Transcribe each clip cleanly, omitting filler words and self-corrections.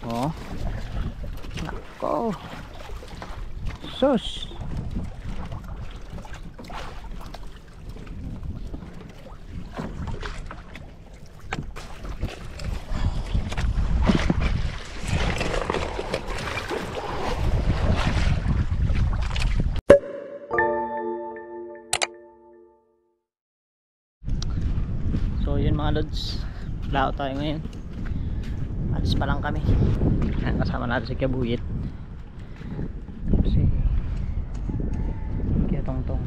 Oh. Nako. Sus. So yun mga lods, lao tayo ngayon. Alis pa lang kami. Kasama natin si Kabuyit, si Kaya Tongtong.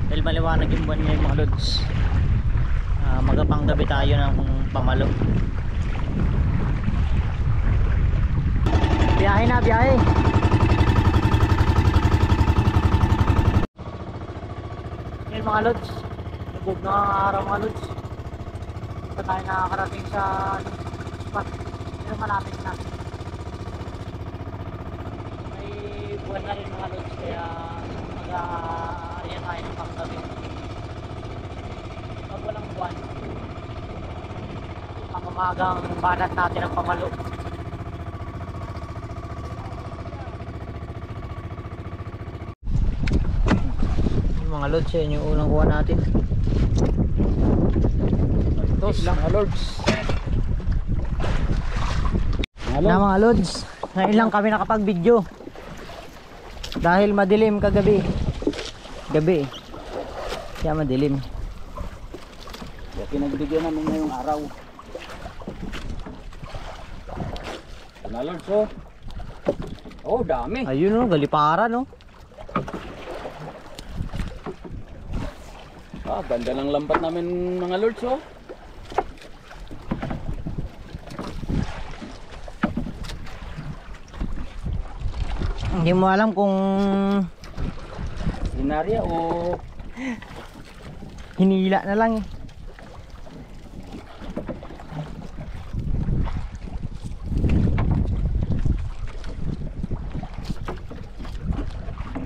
Dahil maliwanag yung buwan ngayon mga lods, magapang gabi tayo ng pamalo. Biyahe na, biyahe. Mga lods, lubog na araw mga lods. Dito tayo nakakarating sa spot. Pero malapit na. May buwan na rin mga lods, kaya mag-aarya tayo ng panggabi. Pag walang buwan, ang umagang banat natin ang pamalo. Mga lods, yan yung unang kuha natin. Tos lang mga lods. Na mga lods, ngayon lang kami nakapag-video dahil madilim kagabi. Gabi kaya madilim. Kaya pinagbigyan namin ngayong araw. Mga lods, oh. Oh, dami. Ayun oh, galipara no. Ganda ng lambat namin mga lords, oh. Hindi mo alam kung sinarya o hinila na lang eh.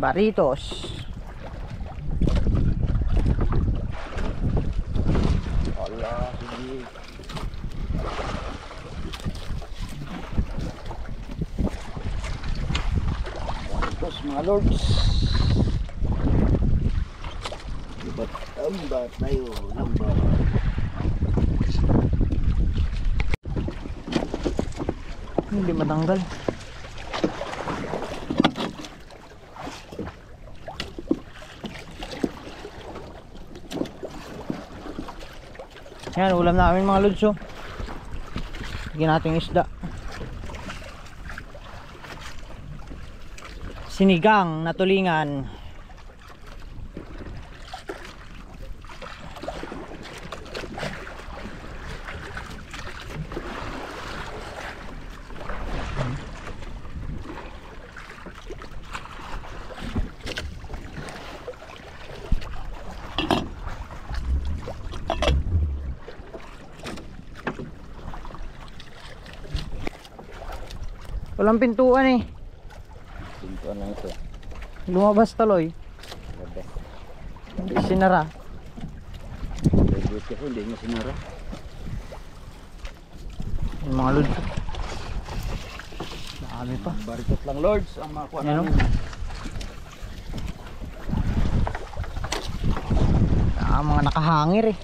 Baritos. mga lords. Lambat tayo, lambat. Hindi matanggal. Yan, ulam namin mga lods, oh. Bigyan natin isda. Sinigang na tulingan. Walang pintuan eh. Pintuan lang ito. Lumabas tuloy. Hindi sinara. Buti ko hindi niya sinara. Yung mga lods. Dami pa. Baritot lang lords ang makuha namin. Mga nakahangir eh.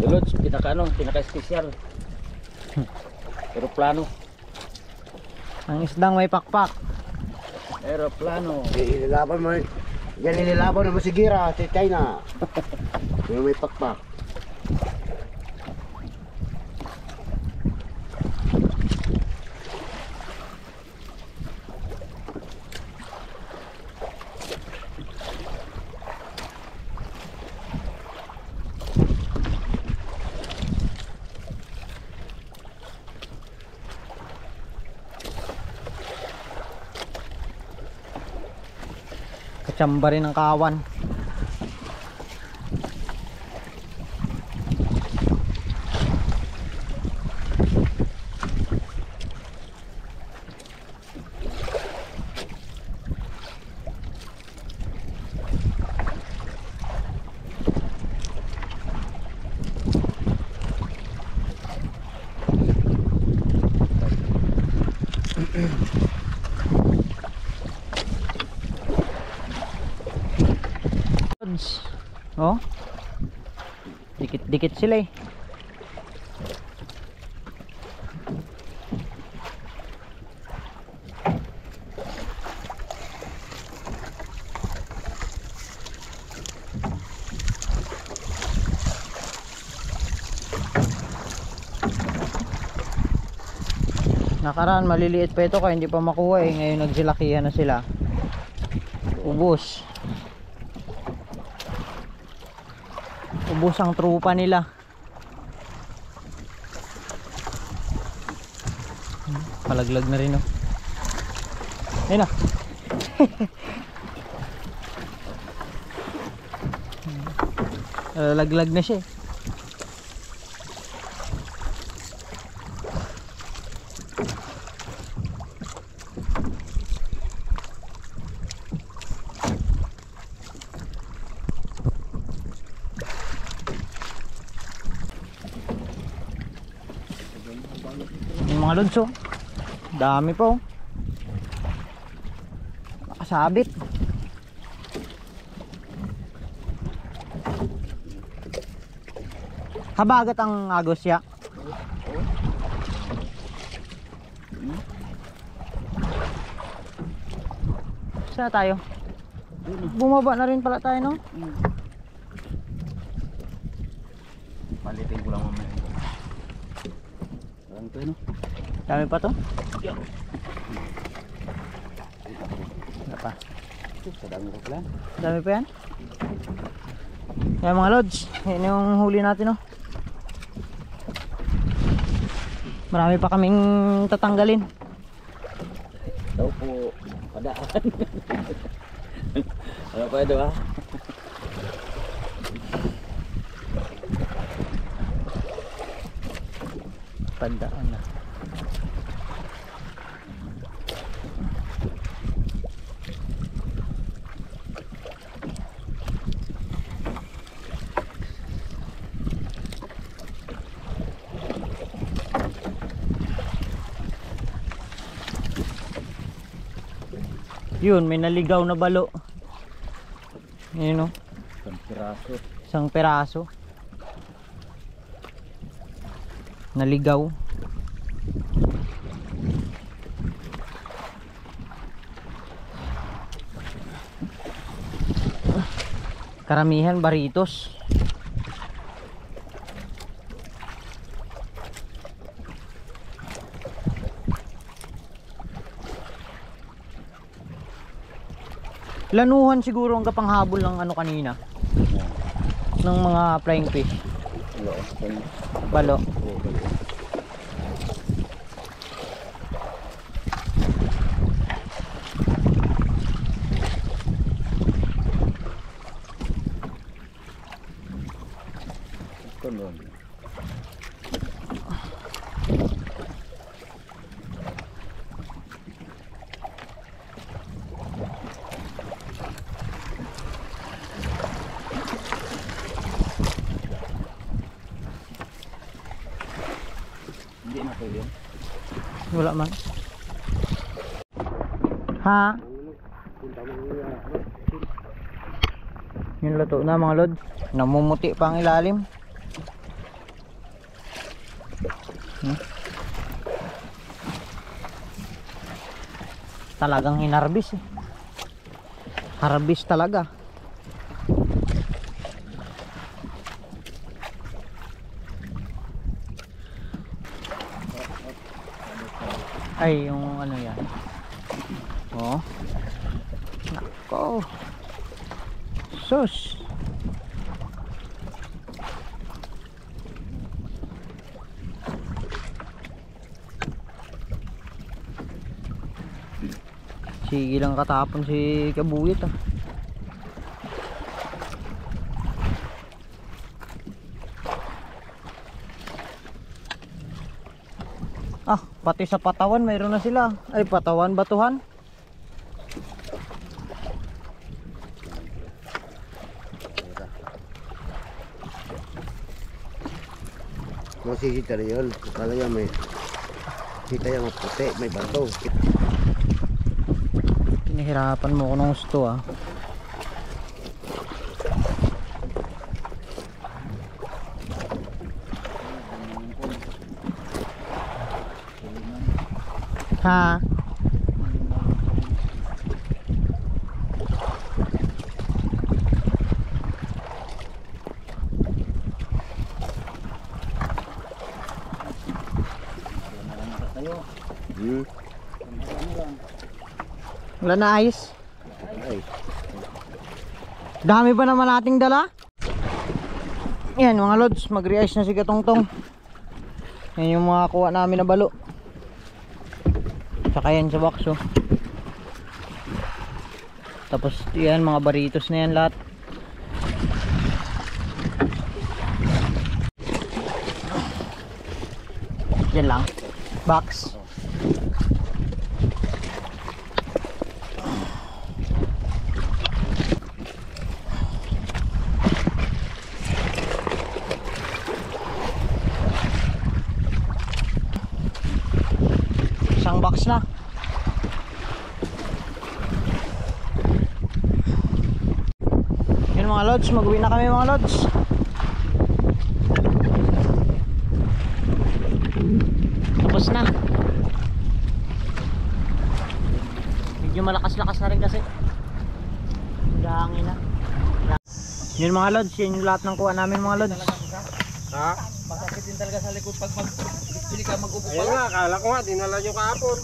Lords, pinaka-espesyal. Aeroplano. Ang isdang may pakpak. Aeroplano. Inilaban mo. Yan inilaban mo si Gira, si China. Yung may pakpak. Kachamba rin ang kawan. Oh. Dikit-dikit sila eh. Nakaraan maliliit pa ito kaya hindi pa makuha eh. Ngayon nagsilakihan na sila. Ubos. Ubos ang trupa nila. Palaglag na rin oh. Ayun na. Laglag na siya eh. Yung mga lods oh. Dami pa oh. Nakasabit. Habagat ang agos ya. Saan tayo? Bumaba na rin pala tayo no? Malitin ko lang mamaya. Parang ito no? Dami pa to? Wala pa. Sa dami ko pala. Dami pa yan? Yan mga lods. Yan yung huli natin oh. Marami pa kaming tatanggalin. Daw po padaan. Ano pa ito ah? Padaan na. Yun, may naligaw na balo. Yun o. Isang piraso. Isang peraso. Naligaw. Karamihan baritos. Lanuhan siguro ang kapanghabol ng ano kanina. Ng mga flying fish. Balo. Ito nun. Hindi na po yun. Wala man. Ha? Yung luto na mga lod. Namumuti pa ang ilalim. Talagang hinarbis eh. Harbis talaga. Ay, yung ano yan. Oh. Nako. Sus. Sige lang katapon si Kabuyit ah. Ah, pati sa Patawan mayroon na sila. Ay, Patawan, Batuhan. Masisita rin yun. Akala niya may kita yung puti, may bato. Pinahirapan mo ko ng gusto ah. Ha? Wala na ayos. Dami ba naman nating dala? Yan mga lods, mag-re-ice na si Katongtong. Yan yung mga kuha namin na balo. Saka yan sa box oh. Tapos yan mga baritos na yan lahat. Yan lang. Box. Isang box na. Yun mga lods, mag-uwi na kami mga lods. Tapos na. Medyo malakas-lakas na rin kasi. Hangin na. Yun mga lods, yun yung lahat ng kuha namin mga lods. Ha? Masakit din talaga sa likod pag mag-pili ka mag-upo. Ayun nga, akala ko nga, dinala nyo kahapon.